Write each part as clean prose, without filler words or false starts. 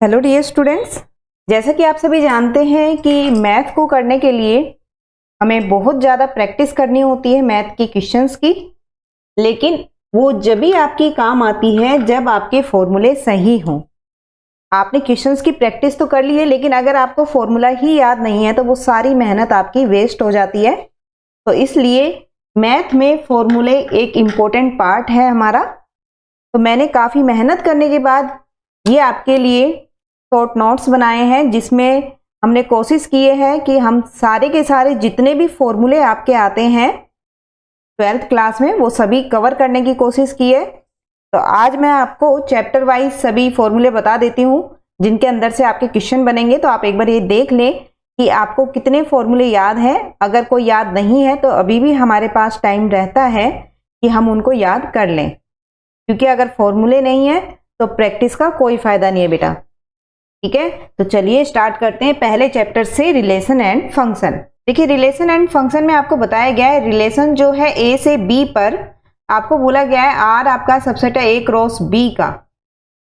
Hello dear students, जैसा कि आप सभी जानते हैं कि मैथ को करने के लिए हमें बहुत ज़्यादा प्रैक्टिस करनी होती है मैथ की क्वेश्चंस की। लेकिन वो जब भी आपकी काम आती है जब आपके फॉर्मूले सही हों। आपने क्वेश्चंस की प्रैक्टिस तो कर ली है, लेकिन अगर आपको फॉर्मूला ही याद नहीं है तो वो सारी मेहनत आपकी वेस्ट हो जाती है। तो इसलिए मैथ में फॉर्मूले एक इम्पोर्टेंट पार्ट है हमारा। तो मैंने काफ़ी मेहनत करने के बाद ये आपके लिए शॉर्ट नोट्स बनाए हैं, जिसमें हमने कोशिश की है कि हम सारे के सारे जितने भी फॉर्मूले आपके आते हैं 12th क्लास में वो सभी कवर करने की कोशिश की है। तो आज मैं आपको चैप्टर वाइज सभी फॉर्मूले बता देती हूँ जिनके अंदर से आपके क्वेश्चन बनेंगे। तो आप एक बार ये देख लें कि आपको कितने फॉर्मूले याद हैं। अगर कोई याद नहीं है तो अभी भी हमारे पास टाइम रहता है कि हम उनको याद कर लें, क्योंकि अगर फॉर्मूले नहीं है तो प्रैक्टिस का कोई फायदा नहीं है बेटा। ठीक है, तो चलिए स्टार्ट करते हैं पहले चैप्टर से, रिलेशन एंड फंक्शन। देखिए, रिलेशन एंड फंक्शन में आपको बताया गया है रिलेशन जो है ए से बी पर आपको बोला गया है आर आपका सबसेट है ए क्रॉस बी का।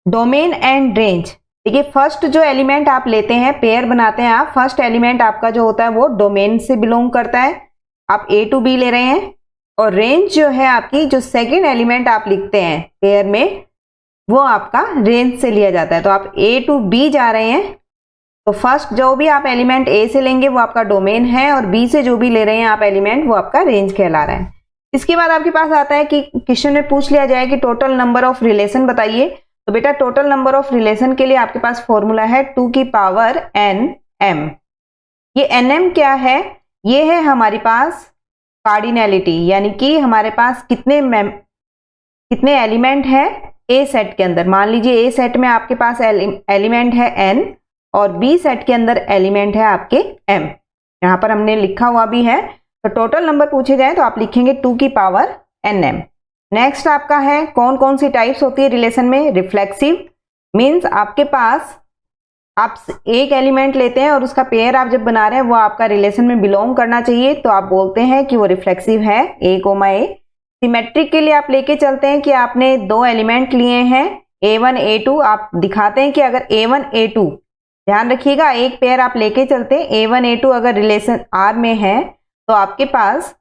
डोमेन एंड रेंज, देखिए फर्स्ट जो एलिमेंट आप लेते हैं, पेयर बनाते हैं आप, फर्स्ट एलिमेंट आपका जो होता है वो डोमेन से बिलोंग करता है। आप ए टू बी ले रहे हैं। और रेंज जो है आपकी, जो सेकेंड एलिमेंट आप लिखते हैं पेयर में, वो आपका रेंज से लिया जाता है। तो आप ए टू बी जा रहे हैं तो फर्स्ट जो भी आप एलिमेंट ए से लेंगे वो आपका डोमेन है, और बी से जो भी ले रहे हैं आप एलिमेंट वो आपका रेंज कहला रहा है। इसके बाद आपके पास आता है कि क्वेश्चन में पूछ लिया जाए कि टोटल नंबर ऑफ रिलेशन बताइए। तो बेटा टोटल नंबर ऑफ रिलेशन के लिए आपके पास फॉर्मूला है 2 की पावर nm। ये nm क्या है? ये है हमारे पास कार्डिनैलिटी, यानी कि हमारे पास कितने एलिमेंट है ए सेट के अंदर। मान लीजिए ए सेट में आपके पास एलिमेंट है n और बी सेट के अंदर एलिमेंट है आपके m। यहां पर हमने लिखा हुआ भी है। तो टोटल नंबर पूछे जाए तो आप लिखेंगे 2 की पावर nm। नेक्स्ट आपका है कौन कौन सी टाइप्स होती है रिलेशन में। रिफ्लेक्सिव मीन्स आपके पास आप एक एलिमेंट लेते हैं और उसका पेयर आप जब बना रहे हैं वो आपका रिलेशन में बिलोंग करना चाहिए, तो आप बोलते हैं कि वो रिफ्लेक्सिव है ए कोमा ए। सिमेट्रिक के लिए आप लेके चलते हैं कि आपने दो एलिमेंट लिए हैं a1 a2, आप दिखाते हैं कि अगर a1 a2, ध्यान रखिएगा एक पेयर आप लेके चलते हैं a1 a2 अगर रिलेशन R में है तो आपके पास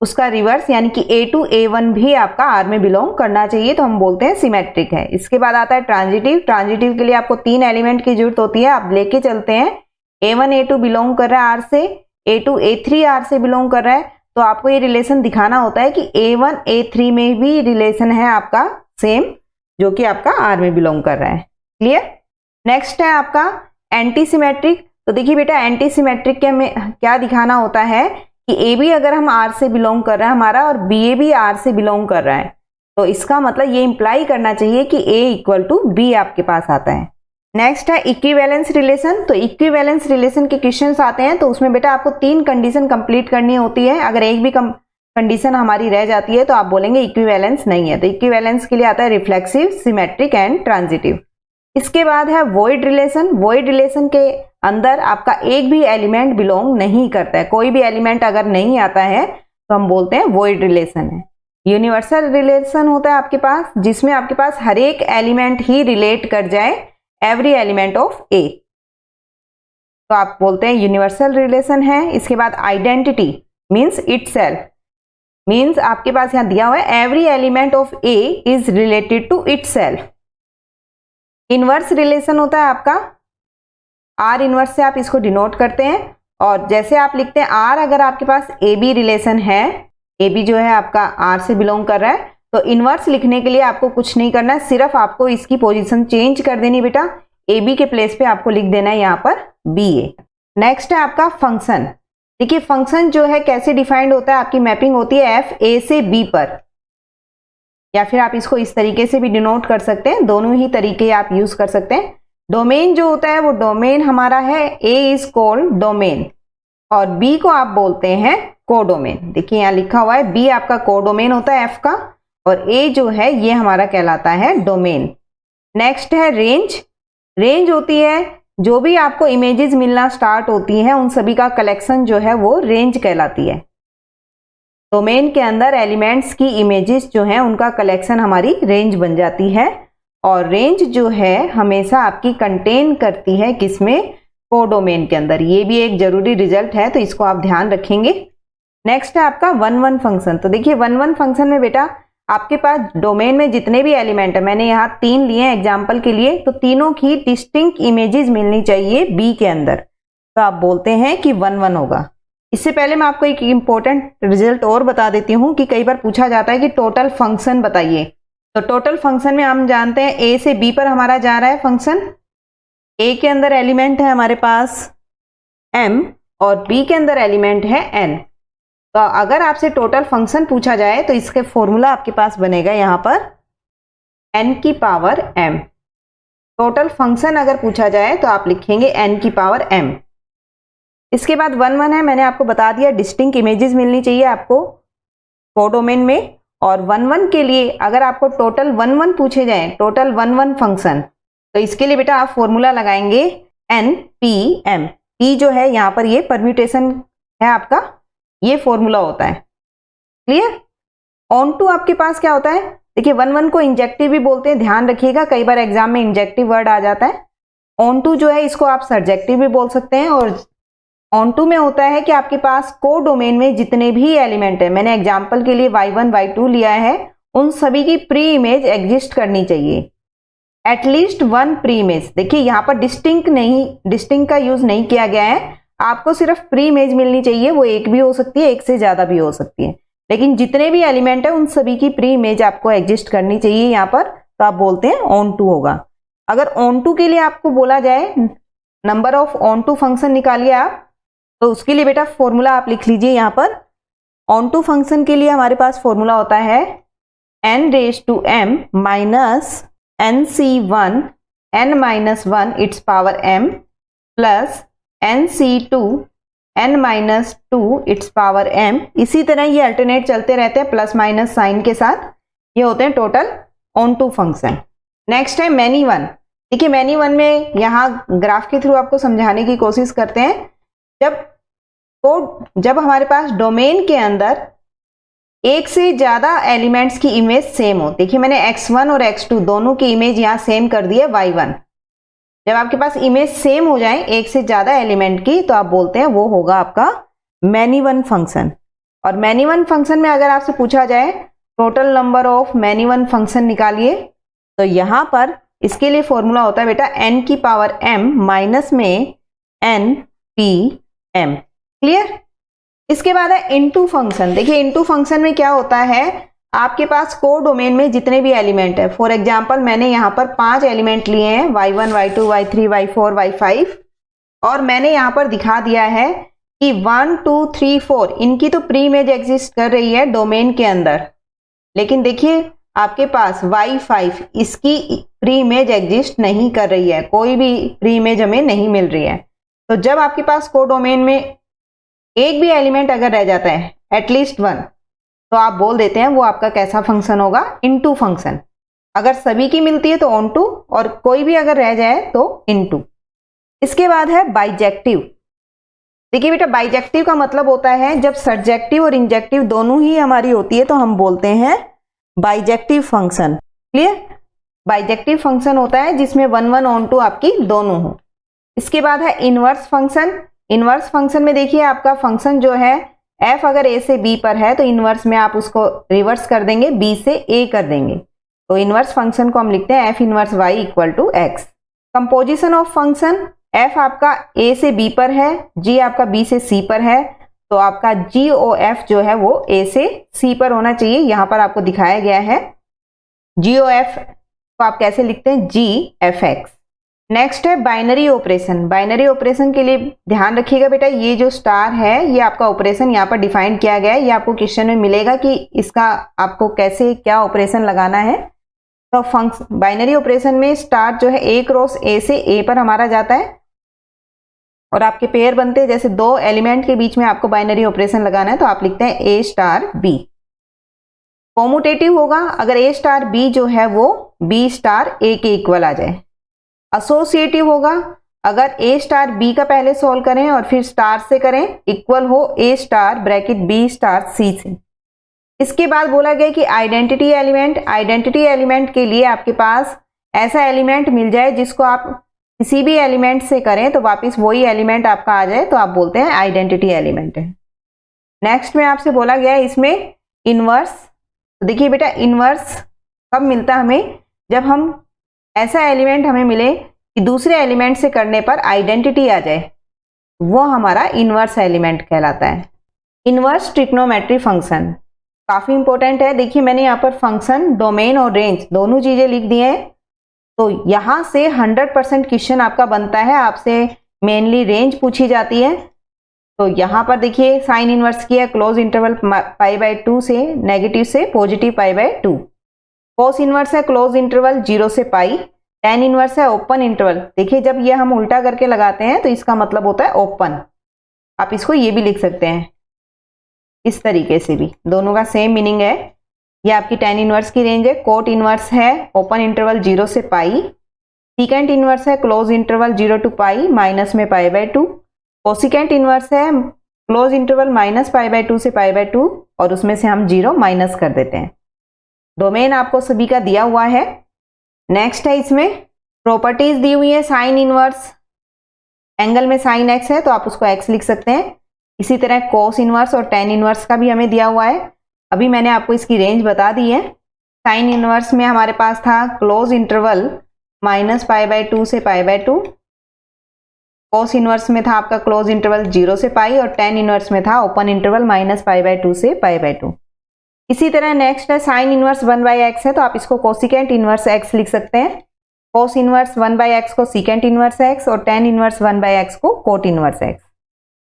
उसका रिवर्स यानी कि a2 a1 भी आपका R में बिलोंग करना चाहिए, तो हम बोलते हैं सिमेट्रिक है। इसके बाद आता है ट्रांजिटिव। ट्रांजिटिव के लिए आपको 3 एलिमेंट की जरूरत होती है। आप लेके चलते हैं a1 a2 बिलोंग कर रहा है R से, a2 a3 R से बिलोंग कर रहा है, तो आपको ये रिलेशन दिखाना होता है कि a1 a3 में भी रिलेशन है आपका सेम, जो कि आपका R में बिलोंग कर रहा है। क्लियर? नेक्स्ट है आपका एंटी सिमेट्रिक। तो देखिए बेटा एंटी सिमेट्रिक के में क्या दिखाना होता है कि ए बी अगर हम R से बिलोंग कर रहा है हमारा और बी ए भी R से बिलोंग कर रहा है, तो इसका मतलब ये इंप्लाई करना चाहिए कि A इक्वल टू बी आपके पास आता है। नेक्स्ट है इक्विवेलेंस रिलेशन। तो इक्विवेलेंस रिलेशन के क्वेश्चंस आते हैं तो उसमें बेटा आपको 3 कंडीशन कंप्लीट करनी होती है। अगर एक भी कंडीशन हमारी रह जाती है तो आप बोलेंगे इक्विवेलेंस नहीं है। तो इक्विवेलेंस के लिए आता है रिफ्लेक्सिव, सिमेट्रिक एंड ट्रांजिटिव। इसके बाद है वॉइड रिलेशन। वॉइड रिलेशन के अंदर आपका एक भी एलिमेंट बिलोंग नहीं करता है, कोई भी एलिमेंट अगर नहीं आता है तो हम बोलते हैं वॉइड रिलेशन है। यूनिवर्सल रिलेशन होता है आपके पास, जिसमें आपके पास हर एक एलिमेंट ही रिलेट कर जाए एवरी एलिमेंट ऑफ ए, तो आप बोलते हैं यूनिवर्सल रिलेशन है। इसके बाद आइडेंटिटी मीन्स इटसेल्फ, मीन्स आपके पास यहां दिया हुआ है every element of A is related to itself. Inverse relation होता है आपका आर इनवर्स से आप इसको डिनोट करते हैं, और जैसे आप लिखते हैं आर, अगर आपके पास ए बी रिलेशन है, ए बी जो है आपका आर से बिलोंग कर रहा है, तो इनवर्स लिखने के लिए आपको कुछ नहीं करना है, सिर्फ आपको इसकी पोजीशन चेंज कर देनी बेटा। ए बी के प्लेस पे आपको लिख देना है यहाँ पर बी ए। नेक्स्ट है आपका फंक्शन। देखिए फंक्शन जो है कैसे डिफाइंड होता है, आपकी मैपिंग होती है एफ ए से बी पर, या फिर आप इसको इस तरीके से भी डिनोट कर सकते हैं, दोनों ही तरीके आप यूज कर सकते हैं। डोमेन जो होता है वो डोमेन हमारा है ए इज कॉल्ड डोमेन, और बी को आप बोलते हैं कोडोमेन। देखिए यहाँ लिखा हुआ है बी आपका कोडोमेन होता है एफ का, और ए जो है ये हमारा कहलाता है डोमेन। नेक्स्ट है रेंज। रेंज होती है जो भी आपको इमेजेस मिलना स्टार्ट होती हैं उन सभी का कलेक्शन जो है वो रेंज कहलाती है। डोमेन के अंदर एलिमेंट्स की इमेजेस जो हैं उनका कलेक्शन हमारी रेंज बन जाती है। और रेंज जो है हमेशा आपकी कंटेन करती है किसमें, कोडोमेन के अंदर। ये भी एक जरूरी रिजल्ट है, तो इसको आप ध्यान रखेंगे। नेक्स्ट है आपका 1-1 फंक्शन। तो देखिए 1-1 फंक्शन में बेटा आपके पास डोमेन में जितने भी एलिमेंट है, मैंने यहाँ 3 लिए हैं एग्जाम्पल के लिए, तो तीनों की डिस्टिंक्ट इमेजेस मिलनी चाहिए बी के अंदर, तो आप बोलते हैं कि 1-1 होगा। इससे पहले मैं आपको एक इंपॉर्टेंट रिजल्ट और बता देती हूँ कि कई बार पूछा जाता है कि टोटल फंक्शन बताइए। तो टोटल फंक्शन में हम जानते हैं ए से बी पर हमारा जा रहा है फंक्शन, ए के अंदर एलिमेंट है हमारे पास m और b के अंदर एलिमेंट है n। तो अगर आपसे टोटल फंक्शन पूछा जाए तो इसके फॉर्मूला आपके पास बनेगा यहां पर n की पावर m। टोटल फंक्शन अगर पूछा जाए तो आप लिखेंगे n की पावर m। इसके बाद 1-1 है, मैंने आपको बता दिया डिस्टिंक्ट इमेजेस मिलनी चाहिए आपको कोडोमेन में। और 1-1 के लिए अगर आपको टोटल 1-1 पूछे जाए, टोटल 1-1 फंक्शन, तो इसके लिए बेटा आप फॉर्मूला लगाएंगे NPM। P जो है यहाँ पर ये परम्यूटेशन है आपका, ये फॉर्मूला होता है। क्लियर? ऑन टू आपके पास क्या होता है, देखिए 1-1 को इंजेक्टिव भी बोलते हैं, ध्यान रखिएगा कई बार एग्जाम में इंजेक्टिव वर्ड आ जाता है। ऑन टू जो है इसको आप सर्जेक्टिव भी बोल सकते हैं। और ऑन टू में होता है कि आपके पास कोडोमेन में जितने भी एलिमेंट है, मैंने एग्जाम्पल के लिए y1 y2 लिया है, उन सभी की प्री इमेज एग्जिस्ट करनी चाहिए, एटलीस्ट 1 प्री इमेज। देखिए यहाँ पर डिस्टिंक्ट का यूज नहीं किया गया है, आपको सिर्फ प्री इमेज मिलनी चाहिए। वो एक भी हो सकती है, एक से ज्यादा भी हो सकती है, लेकिन जितने भी एलिमेंट है उन सभी की प्री इमेज आपको एग्जिस्ट करनी चाहिए यहाँ पर, तो आप बोलते हैं ऑन टू होगा। अगर ऑन टू के लिए आपको बोला जाए number of onto function निकालिए आप, तो उसके लिए बेटा फॉर्मूला आप लिख लीजिए यहाँ पर। ऑन टू फंक्शन के लिए हमारे पास फॉर्मूला होता है n⁻m minus nc1 n-1 it's power m plus nc2 n-2 it's power m। इसी तरह ये अल्टरनेट चलते रहते हैं प्लस माइनस साइन के साथ, ये होते हैं total onto function. Next है मैनी वन। देखिए मैनी वन में यहाँ ग्राफ के थ्रू आपको समझाने की कोशिश करते हैं। जब हमारे पास डोमेन के अंदर एक से ज्यादा एलिमेंट्स की इमेज सेम हो, देखिए मैंने x1 और x2 दोनों की इमेज यहां सेम कर दी है y1। जब आपके पास इमेज सेम हो जाए एक से ज्यादा एलिमेंट की, तो आप बोलते हैं वो होगा आपका मैनी वन फंक्शन। और मैनी वन फंक्शन में अगर आपसे पूछा जाए total number of many one function निकालिए, तो यहां पर इसके लिए फॉर्मूला होता है बेटा n की पावर m माइनस में NPM। क्लियर? इसके बाद है इनटू फंक्शन। देखिए इनटू फंक्शन में क्या होता है, आपके पास कोडोमेन में जितने भी एलिमेंट है, फॉर एग्जांपल मैंने यहाँ पर 5 एलिमेंट लिए हैं y1 y2 y3 y4 y5, और मैंने यहाँ पर दिखा दिया है कि 1 2 3 4 इनकी तो प्री इमेज एग्जिस्ट कर रही है डोमेन के अंदर, लेकिन देखिए आपके पास y5 इसकी प्री इमेज एग्जिस्ट नहीं कर रही है, कोई भी प्री इमेज हमें नहीं मिल रही है। तो जब आपके पास कोडोमेन में एक भी एलिमेंट अगर रह जाता है एटलीस्ट 1, तो आप बोल देते हैं वो आपका कैसा फंक्शन होगा, इनटू फंक्शन। अगर सभी की मिलती है तो ऑन टू, और कोई भी अगर रह जाए तो इनटू। इसके बाद है बाइजेक्टिव। देखिए बेटा बाइजेक्टिव का मतलब होता है जब सर्जेक्टिव और इंजेक्टिव दोनों ही हमारी होती है तो हम बोलते हैं bijective function. Clear? Bijective function होता है जिसमें 1-1 ऑन टू आपकी दोनों हो। इसके बाद है इनवर्स फंक्शन। इनवर्स फंक्शन में देखिए आपका फंक्शन जो है f अगर a से b पर है तो इनवर्स में आप उसको रिवर्स कर देंगे, b से a कर देंगे, तो इनवर्स फंक्शन को हम लिखते हैं f inverse y equal to x। Composition of function, f आपका a से b पर है, g आपका b से c पर है, तो आपका GOF जो है वो a से c पर होना चाहिए। यहां पर आपको दिखाया गया है GOF को आप कैसे लिखते हैं, GFX। नेक्स्ट है बाइनरी ऑपरेशन। बाइनरी ऑपरेशन के लिए ध्यान रखिएगा बेटा, ये जो स्टार है ये आपका ऑपरेशन यहाँ पर डिफाइन किया गया है, ये आपको क्वेश्चन में मिलेगा कि इसका आपको कैसे क्या ऑपरेशन लगाना है। तो बाइनरी ऑपरेशन में स्टार जो है एक क्रॉस ए से ए पर हमारा जाता है, और आपके पेयर बनते हैं, जैसे 2 एलिमेंट के बीच में आपको बाइनरी ऑपरेशन लगाना है तो आप लिखते हैं A स्टार B। कॉम्यूटेटिव होगा अगर A स्टार B जो है वो B स्टार A के इक्वल आ जाए। एसोसिएटिव होगा अगर A स्टार B का पहले सोल्व करें और फिर स्टार से करें, इक्वल हो A star bracket B star C से। इसके बाद बोला गया कि आइडेंटिटी एलिमेंट। आइडेंटिटी एलिमेंट के लिए आपके पास ऐसा एलिमेंट मिल जाए जिसको आप किसी भी एलिमेंट से करें तो वापस वही एलिमेंट आपका आ जाए, तो आप बोलते हैं आइडेंटिटी एलिमेंट है। नेक्स्ट में आपसे बोला गया है इसमें इनवर्स। तो देखिए बेटा, इनवर्स कब मिलता है हमें, जब हम ऐसा एलिमेंट हमें मिले कि दूसरे एलिमेंट से करने पर आइडेंटिटी आ जाए, वो हमारा इनवर्स एलिमेंट कहलाता है। इनवर्स ट्रिग्नोमेट्री फंक्शन काफी इंपॉर्टेंट है। देखिए मैंने यहाँ पर फंक्शन, डोमेन और रेंज दोनों चीजें लिख दी हैं। तो यहां से 100% क्वेश्चन आपका बनता है। आपसे मेनली रेंज पूछी जाती है। तो यहां पर देखिए साइन इनवर्स की है क्लोज इंटरवल π/2 से नेगेटिव से पॉजिटिव π/2। कोस इनवर्स है क्लोज इंटरवल 0 से पाई। टेन इनवर्स है ओपन इंटरवल। देखिए जब ये हम उल्टा करके लगाते हैं तो इसका मतलब होता है ओपन। आप इसको ये भी लिख सकते हैं इस तरीके से भी, दोनों का सेम मीनिंग है। ये आपकी टेन इनवर्स की रेंज है। कोट इनवर्स है ओपन इंटरवल 0 से पाई। सीकेंट इनवर्स है close interval 0 to pi minus में π/2। कोसिकेंट इनवर्स है क्लोज इंटरवल माइनस π/2 से π/2 और उसमें से हम 0 माइनस कर देते हैं। डोमेन आपको सभी का दिया हुआ है। नेक्स्ट है इसमें प्रॉपर्टीज दी हुई है। साइन इनवर्स, एंगल में साइन x है तो आप उसको x लिख सकते हैं। इसी तरह कोस इनवर्स और टेन इनवर्स का भी हमें दिया हुआ है। अभी मैंने आपको इसकी रेंज बता दी है। साइन इनवर्स में हमारे पास था क्लोज इंटरवल माइनस π/2 से π/2। कोस इनवर्स में था आपका क्लोज इंटरवल 0 से पाई और टेन इनवर्स में था ओपन इंटरवल माइनस π/2 से π/2। इसी तरह नेक्स्ट है साइन इनवर्स 1/x है तो आप इसको कोसिकेंट इनवर्स x लिख सकते हैं। कोस इनवर्स 1/x को सीकेंट इनवर्स x और टेन इनवर्स 1/x को कोट इनवर्स x।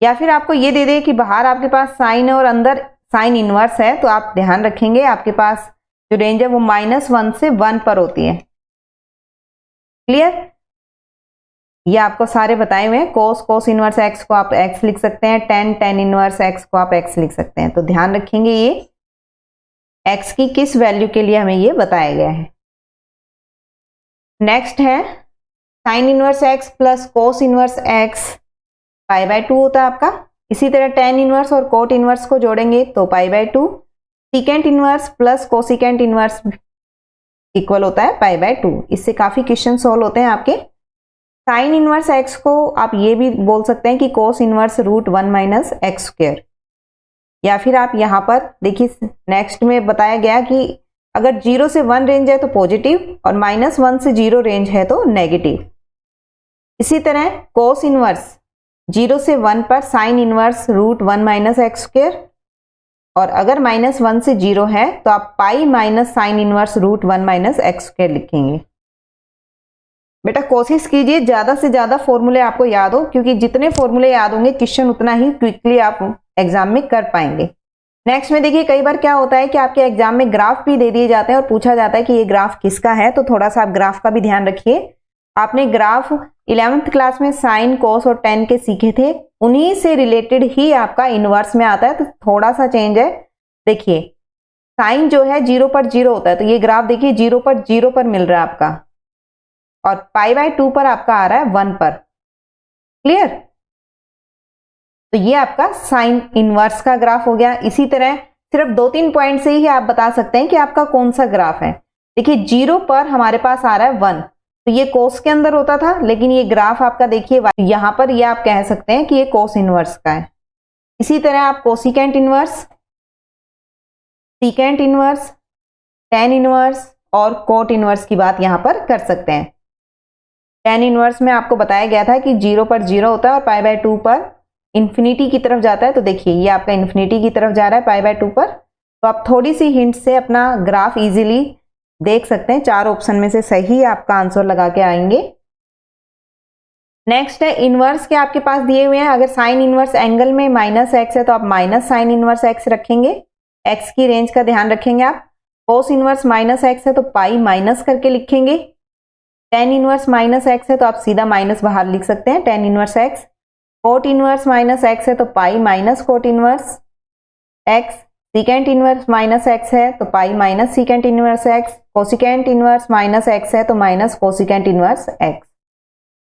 या फिर आपको ये दे दे कि बाहर आपके पास साइन है और अंदर साइन इनवर्स है, तो आप ध्यान रखेंगे आपके पास जो रेंज है वो -1 से 1 पर होती है। क्लियर? ये आपको सारे बताए हुए हैं। कोस इनवर्स x को आप x लिख सकते हैं। टेन इनवर्स x को आप x लिख सकते हैं। तो ध्यान रखेंगे ये x की किस वैल्यू के लिए हमें ये बताया गया है। नेक्स्ट है sine inverse x plus cos inverse x π/2 होता है आपका। इसी तरह टेन इनवर्स और कोट इनवर्स को जोड़ेंगे तो π/2। Secant inverse plus cosecant inverse equal होता है π/2। इससे काफी क्वेश्चन सोल्व होते हैं आपके। साइन इनवर्स x को आप ये भी बोल सकते हैं कि कोस इनवर्स √1 - x²। या फिर आप यहां पर देखिए नेक्स्ट में बताया गया कि अगर 0 से 1 रेंज है तो पॉजिटिव और -1 से 0 रेंज है तो नेगेटिव। इसी तरह कोस इनवर्स 0 से 1 पर साइन इनवर्स √1 - x² और अगर -1 से 0 है तो आप pi minus sine inverse √1 - x² लिखेंगे। बेटा कोशिश कीजिए ज्यादा से ज्यादा फॉर्मूले आपको याद हो, क्योंकि जितने फॉर्मूले याद होंगे क्वेश्चन उतना ही क्विकली आप एग्जाम में कर पाएंगे। नेक्स्ट में देखिए कई बार क्या होता है कि आपके एग्जाम में ग्राफ भी दे दिए जाते हैं और पूछा जाता है कि ये ग्राफ किसका है, तो थोड़ा सा आप ग्राफ का भी ध्यान रखिए। आपने ग्राफ 11th क्लास में साइन कोस और टेन के सीखे थे, उन्हीं से रिलेटेड ही आपका इनवर्स में आता है, तो थोड़ा सा चेंज है। देखिए साइन जो है 0 पर 0 होता है, तो ये ग्राफ देखिए 0 पर 0 पर मिल रहा है आपका और π/2 पर आपका आ रहा है 1 पर। क्लियर? तो ये आपका साइन इनवर्स का ग्राफ हो गया। इसी तरह सिर्फ 2-3 पॉइंट से ही आप बता सकते हैं कि आपका कौन सा ग्राफ है। देखिए 0 पर हमारे पास आ रहा है 1, तो ये कोस के अंदर होता था, लेकिन ये ग्राफ आपका देखिए यहां पर ये आप कह सकते हैं कि ये कोस इनवर्स का है। इसी तरह आप cosecant inverse, secant inverse, ten inverse और कोट इनवर्स की बात यहां पर कर सकते हैं। टेन इनवर्स में आपको बताया गया था कि 0 पर 0 होता है और π/2 पर इंफिनिटी की तरफ जाता है। तो देखिए ये आपका इंफिनिटी की तरफ जा रहा है π/2 पर। तो आप थोड़ी सी हिंट से अपना ग्राफ इजीली देख सकते हैं। 4 ऑप्शन में से सही आपका आंसर लगा के आएंगे। नेक्स्ट है इनवर्स के आपके पास दिए हुए हैं। अगर साइन इनवर्स एंगल में -x है तो आप माइनस साइन इनवर्स x रखेंगे। x की रेंज का ध्यान रखेंगे आप। कोस इनवर्स -x है तो पाई माइनस करके लिखेंगे। टेन इनवर्स -x है तो आप सीधा माइनस बाहर लिख सकते हैं, tan inverse x। Cot inverse -x है तो pi minus cot inverse x। Secant inverse -x है तो pi minus secant inverse x। Cosecant inverse -x है तो माइनस कोसिकेंट इनवर्स x।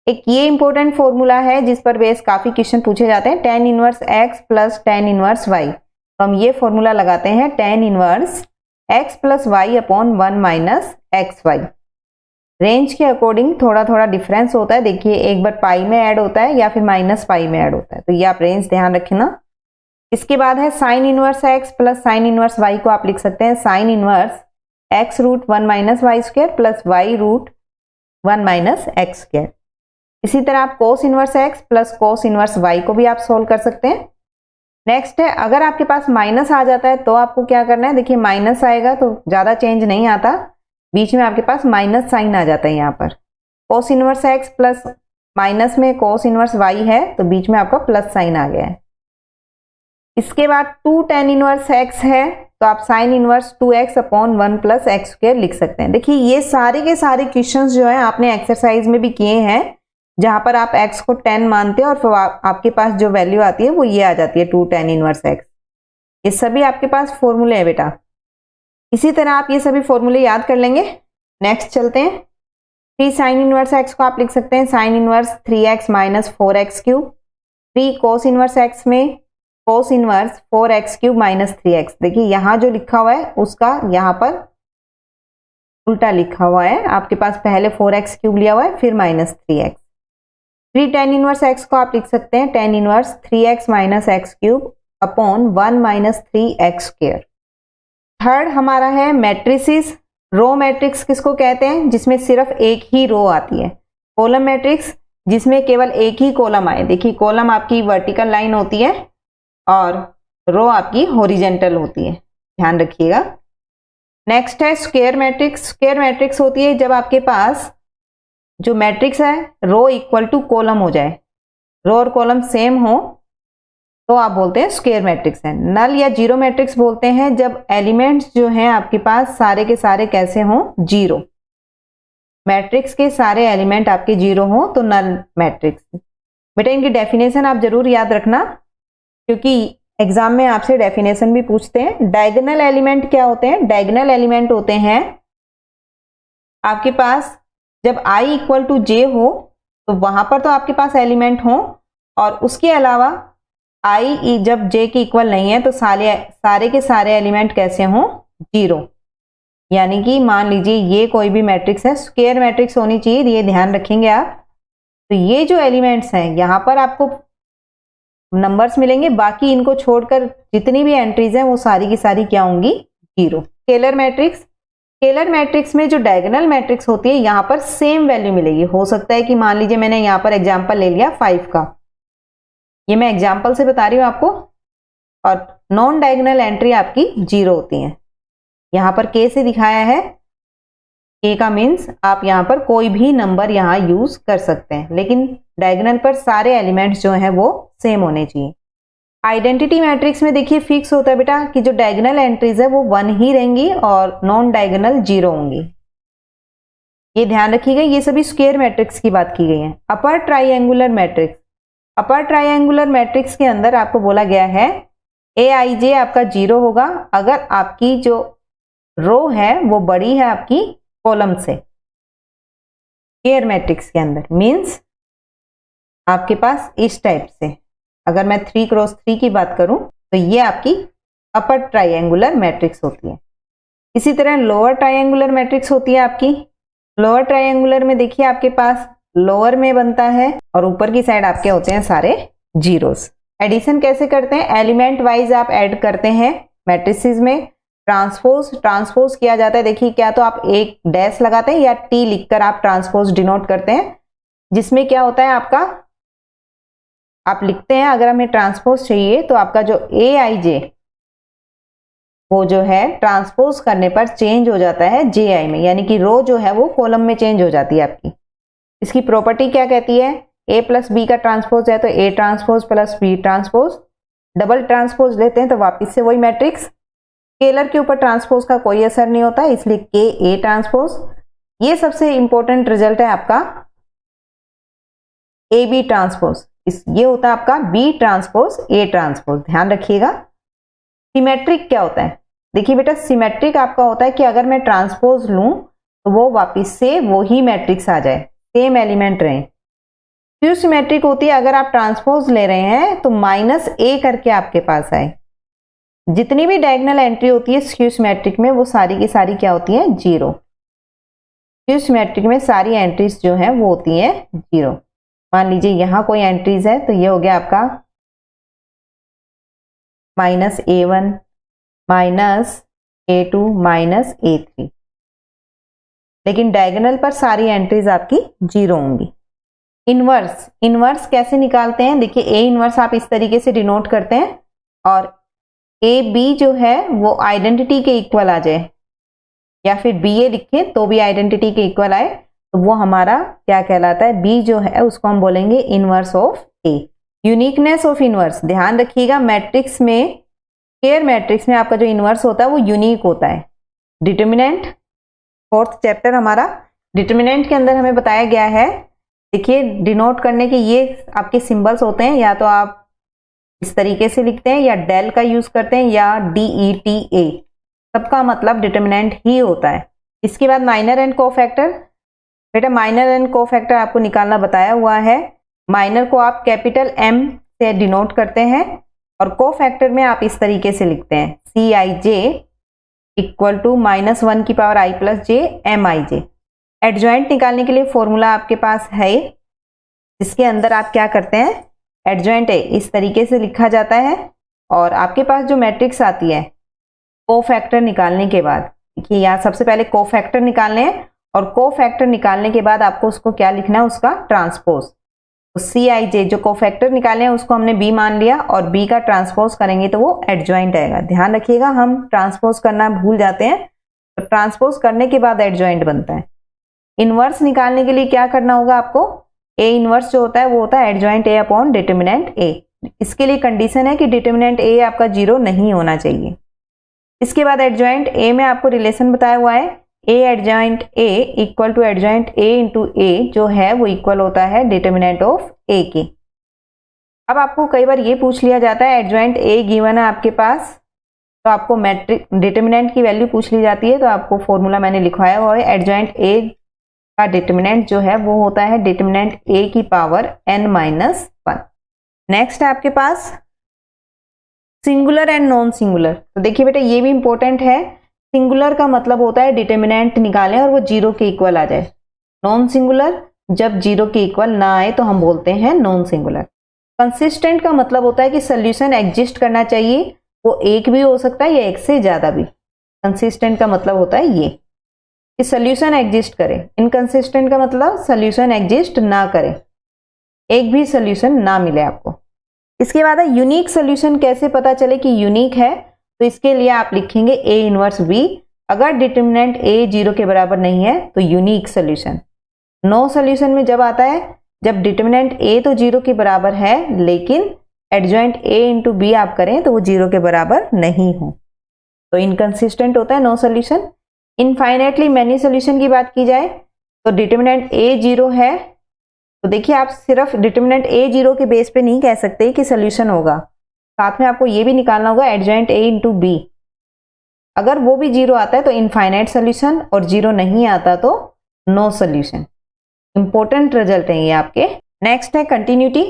एक ये इंपॉर्टेंट फॉर्मूला है जिस पर बेस काफी क्वेश्चन पूछे जाते हैं, tan inverse x plus tan inverse y। तो हम ये फॉर्मूला लगाते हैं tan inverse x plus y upon 1 - xy। Range के अकॉर्डिंग थोड़ा थोड़ा डिफरेंस होता है। देखिए एक बार पाई में ऐड होता है या फिर माइनस पाई में ऐड होता है, तो ये आप रेंज ध्यान रखना। इसके बाद है sine inverse x plus sine inverse y को आप लिख सकते हैं sine inverse x root 1 minus y square plus y root 1 minus x square. इसी तरह आप cos inverse x plus cos inverse y को भी आप सोल्व कर सकते हैं। नेक्स्ट है, अगर आपके पास माइनस आ जाता है तो आपको क्या करना है, देखिए माइनस आएगा तो ज्यादा चेंज नहीं आता, बीच में आपके पास माइनस साइन आ जाता है। यहाँ पर कोस इनवर्स एक्स प्लस माइनस में कोस इनवर्स वाई है तो बीच में आपका प्लस साइन आ गया है। इसके बाद 2 tan इनवर्स एक्स है तो आप sine inverse 2x upon 1 plus x square लिख सकते हैं। देखिए ये सारे के सारे क्वेश्चंस जो है आपने एक्सरसाइज में भी किए हैं, जहां पर आप x को 10 मानते हैं और फिर आपके पास जो वैल्यू आती है वो ये आ जाती है 2 tan इनवर्स x। ये सभी आपके पास फॉर्मूले है बेटा। इसी तरह आप ये सभी फॉर्मूले याद कर लेंगे। नेक्स्ट चलते हैं। 3 साइन इनवर्स x को आप लिख सकते हैं sine inverse 3x minus 4x cube. 3 कोस इनवर्स x में cos inverse 4x cube minus 3x। देखिए यहां जो लिखा हुआ है उसका यहां पर उल्टा लिखा हुआ है, आपके पास पहले 4x क्यूब लिया हुआ है फिर minus 3x। 3 tan inverse x को आप लिख सकते हैं tan inverse 3x minus x cube upon 1 minus 3x square. Third हमारा है मैट्रिसेस। रो मैट्रिक्स किसको कहते हैं, जिसमें सिर्फ एक ही रो आती है। कॉलम मैट्रिक्स जिसमें केवल एक ही कॉलम आए। देखिए कॉलम आपकी वर्टिकल लाइन होती है और रो आपकी हॉरिजेंटल होती है, ध्यान रखिएगा। नेक्स्ट है स्क्वायर मैट्रिक्स। स्क्वायर मैट्रिक्स होती है जब आपके पास जो मैट्रिक्स है रो इक्वल टू कॉलम हो जाए, रो और कॉलम सेम हो तो आप बोलते हैं स्क्वायर मैट्रिक्स है। नल या जीरो मैट्रिक्स बोलते हैं जब एलिमेंट्स जो हैं आपके पास सारे के सारे कैसे हों, जीरो। मैट्रिक्स के सारे एलिमेंट आपके जीरो हों तो नल मैट्रिक्स। बेटा इनकी डेफिनेशन आप जरूर याद रखना क्योंकि एग्जाम में आपसे डेफिनेशन भी पूछते हैं। डायगोनल एलिमेंट क्या होते हैं, डायगोनल एलिमेंट होते हैं आपके पास जब i इक्वल टू जे हो तो वहां पर तो आपके पास एलिमेंट हो, और उसके अलावा i जब j के इक्वल नहीं है तो सारे के सारे एलिमेंट कैसे हों, जीरो। यानी कि मान लीजिए ये कोई भी मैट्रिक्स है, स्क्वायर मैट्रिक्स होनी चाहिए, ये ध्यान रखेंगे आप। तो ये जो एलिमेंट्स हैं यहां पर आपको नंबर्स मिलेंगे, बाकी इनको छोड़कर जितनी भी एंट्रीज हैं वो सारी की सारी क्या होंगी, zero. Scalar matrix. Scalar matrix में जो डायगोनल मैट्रिक्स होती है यहां पर सेम वैल्यू मिलेगी। हो सकता है कि मान लीजिए मैंने यहां पर एग्जांपल ले लिया 5 का, ये मैं एग्जांपल से बता रही हूं आपको, और नॉन डायगोनल एंट्री आपकी जीरो होती है। यहां पर के से दिखाया है, के का मीन्स आप यहां पर कोई भी नंबर यहां यूज कर सकते हैं, लेकिन डायगोनल पर सारे एलिमेंट्स जो हैं वो सेम होने चाहिए। आइडेंटिटी मैट्रिक्स में देखिए फिक्स होता है बेटा कि जो डायगोनल एंट्रीज है वो 1 ही रहेंगी और नॉन डायगोनल 0 होंगी। ये ध्यान रखिएगा, ये सभी स्क्वायर मैट्रिक्स की बात की गई है। Upper triangular matrix. Upper triangular matrix के अंदर आपको बोला गया है aij आपका 0 होगा अगर आपकी जो रो है वो बड़ी है आपकी कॉलम से। स्क्वायर मैट्रिक्स के अंदर मींस आपके पास इस टाइप से, अगर मैं 3 क्रॉस 3 की बात करूं तो ये आपकी अपर ट्राइंगुलर मैट्रिक्स होती है। इसी तरह लोअर ट्राइंगुलर मैट्रिक्स होती है आपकी। लोअर ट्राइंगुलर में देखिए आपके पास लोअर में बनता है और ऊपर की साइड आपके होते हैं सारे जीरोस। एडिशन कैसे करते हैं, एलिमेंट वाइज आप ऐड करते हैं मैट्रिसेस में। ट्रांसपोज किया जाता है। देखिए क्या तो आप एक डैश लगाते हैं या टी लिखकर आप ट्रांसपोज डिनोट करते हैं, जिसमें क्या होता है आपका, आप लिखते हैं अगर हमें ट्रांसपोज चाहिए तो आपका जो aij वो जो है ट्रांसपोज करने पर चेंज हो जाता है ji में, यानी कि रो जो है वो कॉलम में चेंज हो जाती है आपकी। इसकी प्रॉपर्टी क्या कहती है, a प्लस बी का ट्रांसपोज है तो a transpose plus b transpose. Double transpose लेते हैं तो वापिस से वही मैट्रिक्स। स्केलर के ऊपर ट्रांसपोज का कोई असर नहीं होता, इसलिए के ए ट्रांसपोज। ये सबसे इंपॉर्टेंट रिजल्ट है आपका ए बी ट्रांसपोज। ये होता है आपका बी ट्रांसपोज ए ट्रांसपोज, ध्यान रखिएगा। सिमेट्रिक क्या होता है, देखिए बेटा सिमेट्रिक आपका होता है कि अगर मैं ट्रांसपोज लूं तो वो वापिस से वही मैट्रिक्स आ जाए, सेम एलिमेंट रहे। क्यों सिमेट्रिक होती है, अगर आप ट्रांसपोज ले रहे हैं तो -a करके आपके पास आए। जितनी भी डायगोनल एंट्री होती है स्क्यू सिमेट्रिक में वो सारी की सारी क्या होती है, जीरो। इस मैट्रिक्स में सारी एंट्रीज जो है वो होती हैं 0। मान लीजिए यहाँ कोई एंट्रीज है तो ये हो गया आपका -A1 -A2 -A3, लेकिन डायगोनल पर सारी एंट्रीज आपकी 0 होंगी। इनवर्स कैसे निकालते हैं? देखिए ए इनवर्स आप इस तरीके से डिनोट करते हैं और ए बी जो है वो आइडेंटिटी के इक्वल आ जाए, या फिर बी ए लिखें तो भी आइडेंटिटी के इक्वल आए, तो वो हमारा क्या कहलाता है? बी जो है उसको हम बोलेंगे inverse of A. Uniqueness of inverse, ध्यान रखिएगा मैट्रिक्स में, स्क्वायर मैट्रिक्स में आपका जो इनवर्स होता है वो यूनिक होता है। डिटर्मिनेंट, 4th चैप्टर हमारा डिटर्मिनेंट के अंदर हमें बताया गया है। देखिए डिनोट करने के ये आपके सिंबल्स होते हैं, या तो आप इस तरीके से लिखते हैं या डेल का यूज करते हैं या DETA, सबका मतलब डिटर्मिनेंट ही होता है। इसके बाद माइनर एंड कोफैक्टर। बेटा माइनर एंड कोफैक्टर आपको निकालना बताया हुआ है। माइनर को आप कैपिटल M से डिनोट करते हैं और कोफैक्टर में आप इस तरीके से लिखते हैं CIJ इक्वल टू -1 की power I plus J MIJ। Adjoint निकालने के लिए फॉर्मूला आपके पास है, जिसके अंदर आप क्या करते हैं? एडजॉइंट है इस तरीके से लिखा जाता है और आपके पास जो मैट्रिक्स आती है कोफैक्टर निकालने के बाद, देखिए यहाँ सबसे पहले कोफैक्टर निकालने हैं और कोफैक्टर निकालने के बाद आपको उसको क्या लिखना है? उसका ट्रांसपोज। तो CIJ जो कोफैक्टर निकाले हैं उसको हमने B मान लिया और B का ट्रांसपोज करेंगे तो वो एडजॉइंट आएगा। ध्यान रखिएगा हम ट्रांसपोज करना भूल जाते हैं, तो ट्रांसपोज करने के बाद एडजॉइंट बनता है। इनवर्स निकालने के लिए क्या करना होगा आपको? ए इनवर्स जो होता है वो होता है एडजॉइंट ए अपॉन डिटर्मिनेंट ए। इसके लिए कंडीशन है कि डिटर्मिनेंट ए आपका 0 नहीं होना चाहिए। इसके बाद एडजॉइंट ए में आपको रिलेशन बताया हुआ है, A adjoint A equal to adjoint A into A जो है वो इक्वल होता है डिटर्मिनेंट ऑफ ए के। अब आपको कई बार ये पूछ लिया जाता है एडजॉइंट ए गिवन है आपके पास, तो आपको मैट्रिक डिटर्मिनेंट की वैल्यू पूछ ली जाती है, तो आपको फॉर्मूला मैंने लिखवाया हुआ है। एडजॉइंट ए का डिटर्मिनेंट जो है वो होता है डिटर्मिनेंट ए की पावर n-1। नेक्स्ट है आपके पास सिंगुलर एंड नॉन सिंगुलर। तो देखिए बेटा ये भी इंपॉर्टेंट है। सिंगुलर का मतलब होता है डिटर्मिनेंट निकालें और वो 0 के इक्वल आ जाए। नॉन सिंगुलर जब 0 के इक्वल ना आए तो हम बोलते हैं नॉन सिंगुलर। कंसिस्टेंट का मतलब होता है कि सोल्यूशन एग्जिस्ट करना चाहिए, वो एक भी हो सकता है या एक से ज्यादा भी। कंसिस्टेंट का मतलब होता है ये कि सोल्यूशन एग्जिस्ट करे। इनकंसिस्टेंट का मतलब सोल्यूशन एग्जिस्ट ना करे, एक भी सोल्यूशन ना मिले आपको। इसके बाद है यूनिक सोल्यूशन। कैसे पता चले कि यूनिक है? तो इसके लिए आप लिखेंगे ए इनवर्स बी। अगर डिटर्मिनेंट ए 0 के बराबर नहीं है तो यूनिक सोल्यूशन। नो सोल्यूशन में जब आता है जब डिटर्मिनेंट ए तो 0 के बराबर है लेकिन एडजॉइंट ए इंटू बी आप करें तो वो 0 के बराबर नहीं हो, तो इनकंसिस्टेंट होता है no solution. Infinitely many solution की बात की जाए तो डिटर्मिनेंट ए 0 है, तो देखिए आप सिर्फ डिटर्मिनेंट ए 0 के बेस पे नहीं कह सकते कि सोल्यूशन होगा, साथ में आपको ये भी निकालना होगा एडजॉइंट ए इंटू बी। अगर वो भी 0 आता है तो इनफाइनाइट सोल्यूशन और 0 नहीं आता तो नो सोल्यूशन। इंपॉर्टेंट रिजल्ट है ये आपके। नेक्स्ट है कंटिन्यूटी।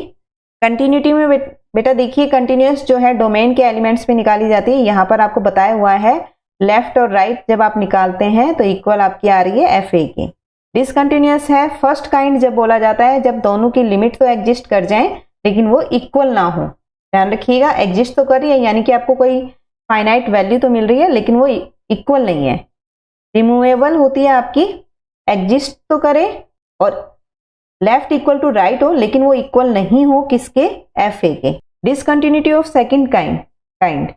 कंटिन्यूटी में बेटा देखिए कंटिन्यूअस जो है डोमेन के एलिमेंट्स पे निकाली जाती है। यहाँ पर आपको बताया हुआ है लेफ्ट और राइट जब आप निकालते हैं तो इक्वल आपकी आ रही है एफ ए की। डिसकंटिन्यूअस है फर्स्ट काइंड जब बोला जाता है जब दोनों की लिमिट तो एग्जिस्ट कर जाएं लेकिन वो इक्वल ना हो। ध्यान रखिएगा एग्जिस्ट तो कर रही है यानी कि आपको कोई फाइनाइट वैल्यू तो मिल रही है लेकिन वो इक्वल नहीं है। रिमूवेबल होती है आपकी, एग्जिस्ट तो करे और लेफ्ट इक्वल टू राइट हो लेकिन वो इक्वल नहीं हो किसके? एफ ए के। डिसकंटिन्यूटी ऑफ सेकंड काइंड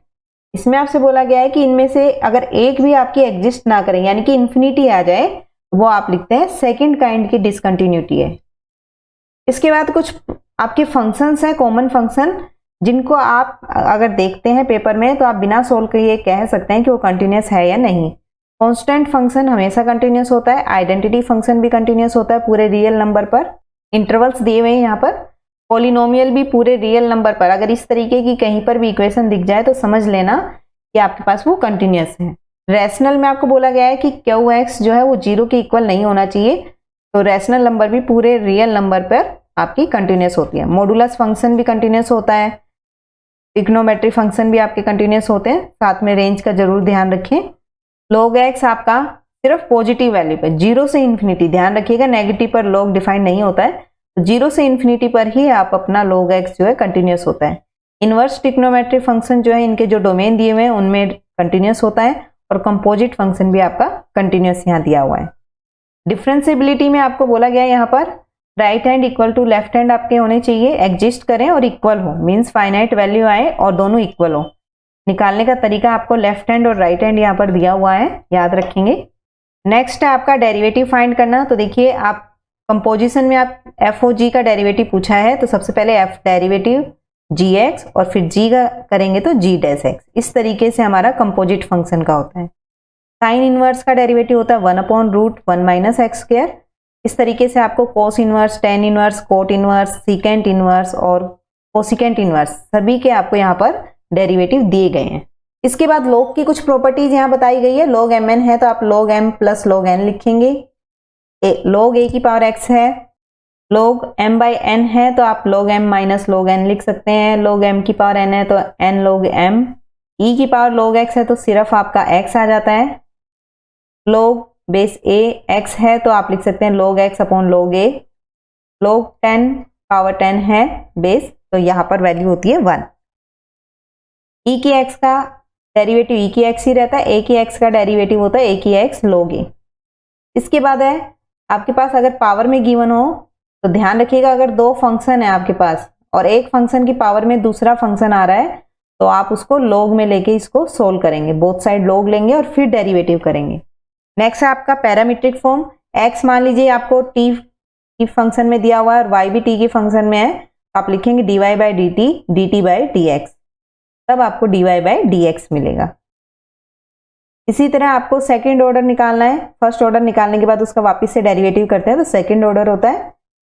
इसमें आपसे बोला गया है कि इनमें से अगर एक भी आपकी एग्जिस्ट ना करें यानी कि इन्फिनिटी आ जाए वो आप लिखते हैं सेकंड काइंड की डिसकंटिन्यूटी है। इसके बाद कुछ आपके फंक्शंस हैं कॉमन फंक्शन जिनको आप अगर देखते हैं पेपर में तो आप बिना सोल्व किए कह सकते हैं कि वो कंटिन्यूस है या नहीं। कांस्टेंट फंक्शन हमेशा कंटिन्यूस होता है, आइडेंटिटी फंक्शन भी कंटिन्यूस होता है पूरे रियल नंबर पर। इंटरवल्स दिए हुए हैं यहाँ पर। पॉलिनोमियल भी पूरे रियल नंबर पर। अगर इस तरीके की कहीं पर भी इक्वेशन दिख जाए तो समझ लेना कि आपके पास वो कंटिन्यूस है। रैशनल में आपको बोला गया है कि क्यू एक्स जो है वो 0 के इक्वल नहीं होना चाहिए, तो रैशनल नंबर भी पूरे रियल नंबर पर आपकी कंटिन्यूस होती है। मॉडुलस फंक्शन भी कंटिन्यूस होता है, ट्रिग्नोमेट्री फंक्शन भी आपके कंटिन्यूस होते हैं, साथ में रेंज का जरूर ध्यान रखें। लॉग एक्स आपका सिर्फ पॉजिटिव वैल्यू पे, 0 से इन्फिनिटी, ध्यान रखिएगा नेगेटिव पर log डिफाइन नहीं होता है, तो 0 से इन्फिनिटी पर ही आप अपना log x जो है कंटिन्यूस होता है। इनवर्स ट्रिग्नोमेट्रिक फंक्शन जो है इनके जो डोमेन दिए हुए हैं उनमें कंटिन्यूस होता है, और कंपोजिट फंक्शन भी आपका कंटिन्यूस यहाँ दिया हुआ है। डिफरेंशिएबिलिटी में आपको बोला गया है यहाँ पर right hand equal to left hand आपके होने चाहिए, एग्जिस्ट करें और इक्वल हो, मीन्स फाइनाइट वैल्यू आए और दोनों इक्वल हो। निकालने का तरीका आपको लेफ्ट हैंड और राइट हैंड यहाँ पर दिया हुआ है, याद रखेंगे। नेक्स्ट है आपका डेरिवेटिव फाइंड करना। तो देखिए आप कंपोजिशन में आप एफ ओ जी का डेरिवेटिव पूछा है, तो सबसे पहले एफ डेरिवेटिव जी एक्स और फिर जी का करेंगे तो जी डैश एक्स, इस तरीके से हमारा कंपोजिट फंक्शन का होता है। साइन इनवर्स का डेरिवेटिव होता है 1/√1 माइनस एक्स स्क्वायर। इस तरीके से आपको cos inverse, tan inverse, cot inverse, secant inverse और कोसिकेंट इनवर्स सभी के आपको यहाँ पर डेरिवेटिव दिए गए हैं। इसके बाद log की कुछ प्रॉपर्टीज यहाँ बताई गई है। log mn है तो आप log m plus log n लिखेंगे। log a की पावर x है, log m बाई n है तो आप log m minus log n लिख सकते हैं। log m की पावर n है तो n log m, e की पावर log x है तो सिर्फ आपका x आ जाता है। log बेस a x है तो आप लिख सकते हैं log x upon log a। log 10 power 10 है बेस, तो यहाँ पर वैल्यू होती है 1। e की x का डेरिवेटिव e की x ही रहता है, a की x का डेरिवेटिव होता है a की x log a। इसके बाद है आपके पास अगर पावर में गिवन हो तो ध्यान रखिएगा, अगर दो फंक्शन है आपके पास और एक फंक्शन की पावर में दूसरा फंक्शन आ रहा है तो आप उसको log में लेके इसको सोल्व करेंगे, बोथ साइड log लेंगे और फिर डेरिवेटिव करेंगे। नेक्स्ट है आपका पैरामीट्रिक फॉर्म। x मान लीजिए आपको t की फंक्शन में दिया हुआ है और y भी t की फंक्शन में है, आप लिखेंगे dy by D T, D T by D x, तब आपको dy बाई डी एक्स मिलेगा। इसी तरह आपको सेकंड ऑर्डर निकालना है। फर्स्ट ऑर्डर निकालने के बाद उसका वापस से डेरिवेटिव करते हैं तो सेकंड ऑर्डर होता है।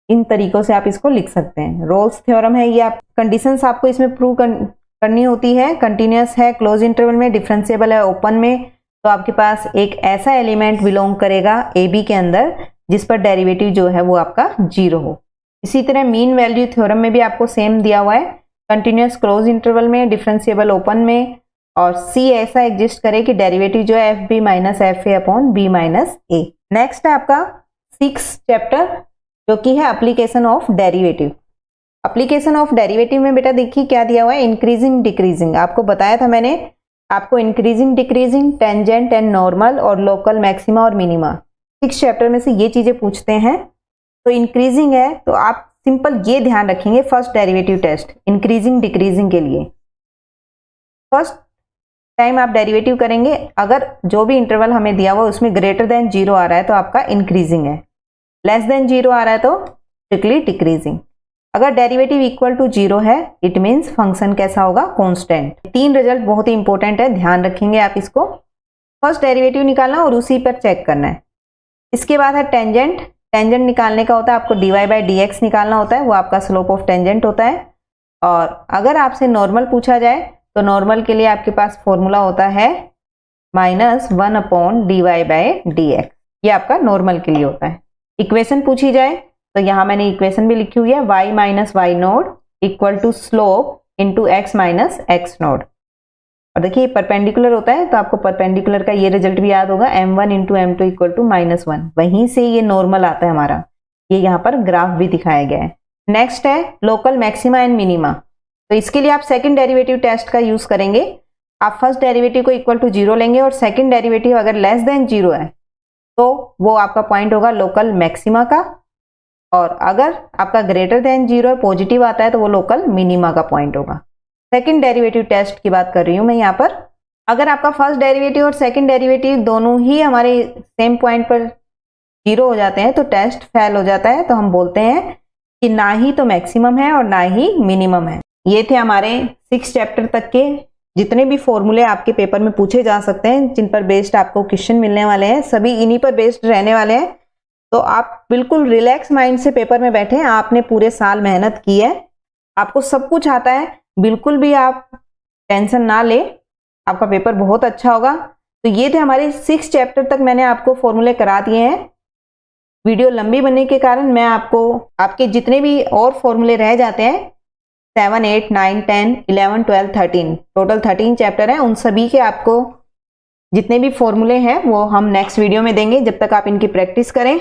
इन तरीकों से आप इसको लिख सकते हैं। रोल्स थ्योरम है ये। आप कंडीशंस आपको इसमें प्रूव करनी होती है। कंटिन्यूस है क्लोज इंटरवल में, डिफरेंशिएबल है ओपन में, तो आपके पास एक ऐसा एलिमेंट बिलोंग करेगा ए बी के अंदर जिस पर डेरिवेटिव जो है वो आपका 0 हो। इसी तरह मीन वैल्यू थ्योरम में भी आपको सेम दिया हुआ है, कंटिन्यूस क्लोज इंटरवल में, डिफरेंशिएबल ओपन में, और सी ऐसा एग्जिस्ट करे कि डेरिवेटिव जो है f b minus f a upon b minus a. Next है आपका 6 चैप्टर जो कि है application of derivative. Application of derivative में बेटा देखिए क्या दिया हुआ है, इंक्रीजिंग डिक्रीजिंग। आपको बताया था मैंने, आपको increasing decreasing, tangent and normal और लोकल मैक्सिमा और मिनिमा 6 चैप्टर में से ये चीजें पूछते हैं। तो इंक्रीजिंग है तो आप सिंपल ये ध्यान रखेंगे, first derivative test increasing decreasing के लिए फर्स्ट टाइम आप डेरिवेटिव करेंगे, अगर जो भी इंटरवल हमें दिया हुआ उसमें ग्रेटर देन 0 आ रहा है तो आपका इंक्रीजिंग है, लेस देन 0 आ रहा है तो स्ट्रिक्टली डिक्रीजिंग। अगर डेरिवेटिव इक्वल टू 0 है इट मीन्स फंक्शन कैसा होगा, कांस्टेंट। 3 रिजल्ट बहुत ही इंपॉर्टेंट है, ध्यान रखेंगे आप इसको। फर्स्ट डेरिवेटिव निकालना और उसी पर चेक करना है। इसके बाद है टेंजेंट। टेंजेंट निकालने का होता है आपको dy बाई डी एक्स निकालना होता है, वो आपका स्लोप ऑफ टेंजेंट होता है। और अगर आपसे नॉर्मल पूछा जाए तो नॉर्मल के लिए आपके पास फॉर्मूला होता है -1 upon dy by D x, ये आपका नॉर्मल के लिए होता है। इक्वेशन पूछी जाए तो यहाँ मैंने इक्वेशन भी लिखी हुई है, y माइनस y naught equal to slope into x minus x naught. और देखिए परपेंडिकुलर होता है तो आपको परपेंडिकुलर का ये रिजल्ट भी याद होगा, m1 into m two equal to -1। वहीं से ये नॉर्मल आता है हमारा, ये यहाँ पर ग्राफ भी दिखाया गया है। नेक्स्ट है लोकल मैक्सिमा एंड मिनिमा। तो इसके लिए आप सेकंड डेरिवेटिव टेस्ट का यूज करेंगे। आप फर्स्ट डेरिवेटिव को इक्वल टू 0 लेंगे और सेकंड डेरिवेटिव अगर लेस देन 0 है तो वो आपका पॉइंट होगा लोकल मैक्सिमा का, और अगर आपका ग्रेटर देन 0 है, पॉजिटिव आता है, तो वो लोकल मिनिमा का पॉइंट होगा। सेकंड डेरिवेटिव टेस्ट की बात कर रही हूं मैं यहाँ पर। अगर आपका फर्स्ट डेरिवेटिव और सेकंड डेरिवेटिव दोनों ही हमारे सेम पॉइंट पर 0 हो जाते हैं तो टेस्ट फेल हो जाता है, तो हम बोलते हैं कि ना ही तो मैक्सिमम है और ना ही मिनिमम है। ये थे हमारे 6 चैप्टर तक के जितने भी फॉर्मूले आपके पेपर में पूछे जा सकते हैं, जिन पर बेस्ड आपको क्वेश्चन मिलने वाले हैं, सभी इन्हीं पर बेस्ड रहने वाले हैं। तो आप बिल्कुल रिलैक्स माइंड से पेपर में बैठे, आपने पूरे साल मेहनत की है, आपको सब कुछ आता है, बिल्कुल भी आप टेंशन ना ले, आपका पेपर बहुत अच्छा होगा। तो ये थे हमारे 6 चैप्टर तक मैंने आपको फॉर्मूले करा दिए हैं। वीडियो लंबी बनने के कारण मैं आपको आपके जितने भी और फॉर्मूले रह जाते हैं 7, 8, 9, 10, 11, 12, 13 टोटल 13 चैप्टर हैं, उन सभी के आपको जितने भी फॉर्मूले हैं वो हम नेक्स्ट वीडियो में देंगे। जब तक आप इनकी प्रैक्टिस करें